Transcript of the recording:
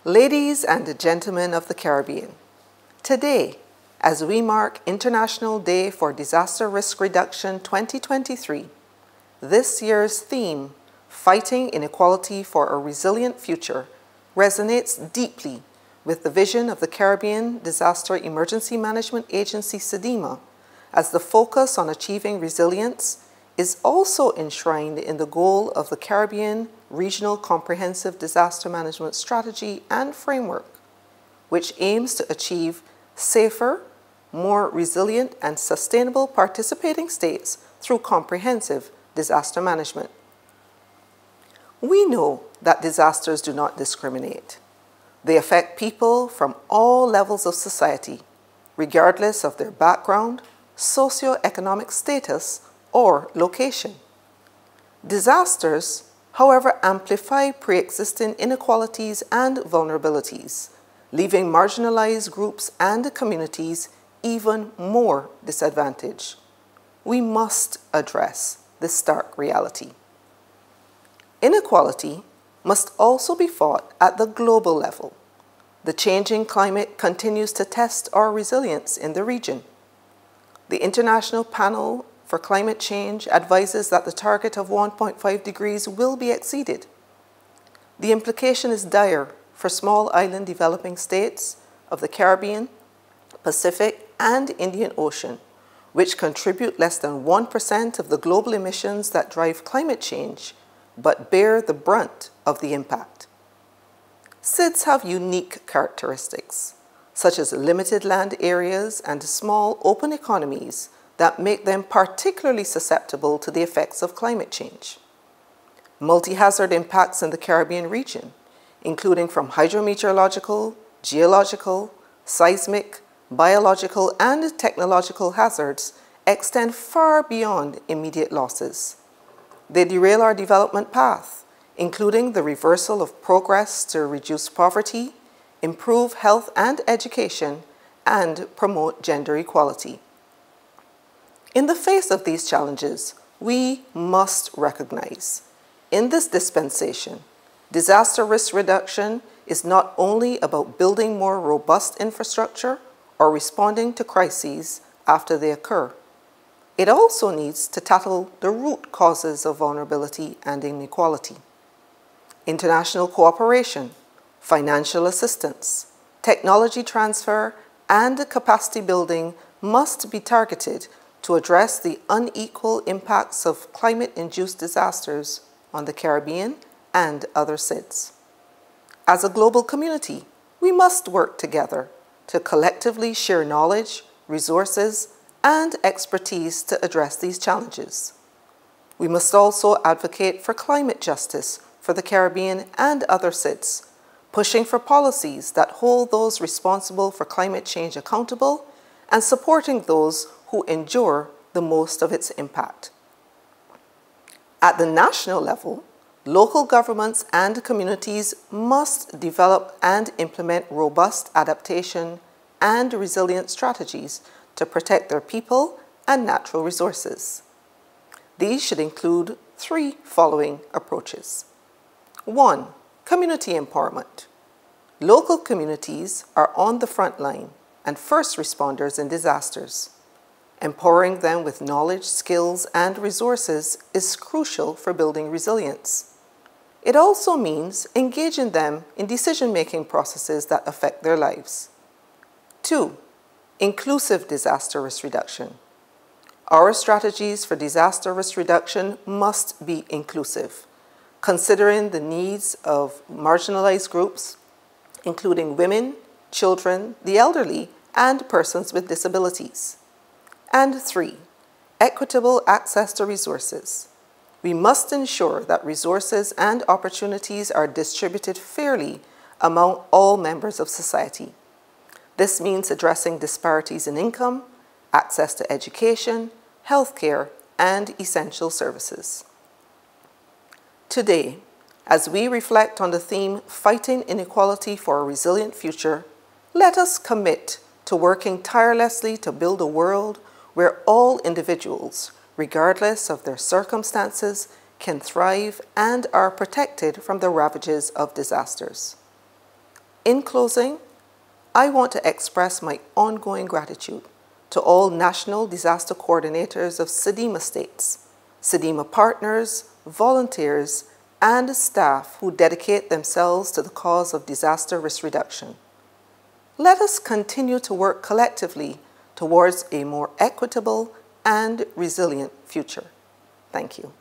Ladies and gentlemen of the Caribbean, today, as we mark International Day for Disaster Risk Reduction 2023, this year's theme, Fighting Inequality for a Resilient Future, resonates deeply with the vision of the Caribbean Disaster Emergency Management Agency, CDEMA, as the focus on achieving resilience is also enshrined in the goal of the Caribbean Regional Comprehensive Disaster Management Strategy and Framework, which aims to achieve safer, more resilient and sustainable participating states through comprehensive disaster management. We know that disasters do not discriminate. They affect people from all levels of society, regardless of their background, socioeconomic status, or location. Disasters, however, amplify pre-existing inequalities and vulnerabilities, leaving marginalized groups and communities even more disadvantaged. We must address this stark reality. Inequality must also be fought at the global level. The changing climate continues to test our resilience in the region. The International Panel for Climate Change advises that the target of 1.5 degrees will be exceeded. The implication is dire for small island developing states of the Caribbean, Pacific, and Indian Ocean, which contribute less than 1% of the global emissions that drive climate change, but bear the brunt of the impact. SIDS have unique characteristics, such as limited land areas and small open economies that make them particularly susceptible to the effects of climate change. Multi-hazard impacts in the Caribbean region, including from hydrometeorological, geological, seismic, biological, and technological hazards, extend far beyond immediate losses. They derail our development path, including the reversal of progress to reduce poverty, improve health and education, and promote gender equality. In the face of these challenges, we must recognize, in this dispensation, disaster risk reduction is not only about building more robust infrastructure or responding to crises after they occur. It also needs to tackle the root causes of vulnerability and inequality. International cooperation, financial assistance, technology transfer, and capacity building must be targeted to address the unequal impacts of climate-induced disasters on the Caribbean and other SIDS. As a global community, we must work together to collectively share knowledge, resources, and expertise to address these challenges. We must also advocate for climate justice for the Caribbean and other SIDS, pushing for policies that hold those responsible for climate change accountable and supporting those who endure the most of its impact. At the national level, local governments and communities must develop and implement robust adaptation and resilient strategies to protect their people and natural resources. These should include three following approaches. 1. Community empowerment. Local communities are on the front line and first responders in disasters. Empowering them with knowledge, skills, and resources is crucial for building resilience. It also means engaging them in decision-making processes that affect their lives. 2. Inclusive disaster risk reduction. Our strategies for disaster risk reduction must be inclusive, considering the needs of marginalized groups, including women, children, the elderly, and persons with disabilities. And 3, equitable access to resources. We must ensure that resources and opportunities are distributed fairly among all members of society. This means addressing disparities in income, access to education, healthcare, and essential services. Today, as we reflect on the theme, Fighting Inequality for a Resilient Future, let us commit to working tirelessly to build a world where all individuals, regardless of their circumstances, can thrive and are protected from the ravages of disasters. In closing, I want to express my ongoing gratitude to all national disaster coordinators of CDEMA states, CDEMA partners, volunteers, and staff who dedicate themselves to the cause of disaster risk reduction. Let us continue to work collectively towards a more equitable and resilient future. Thank you.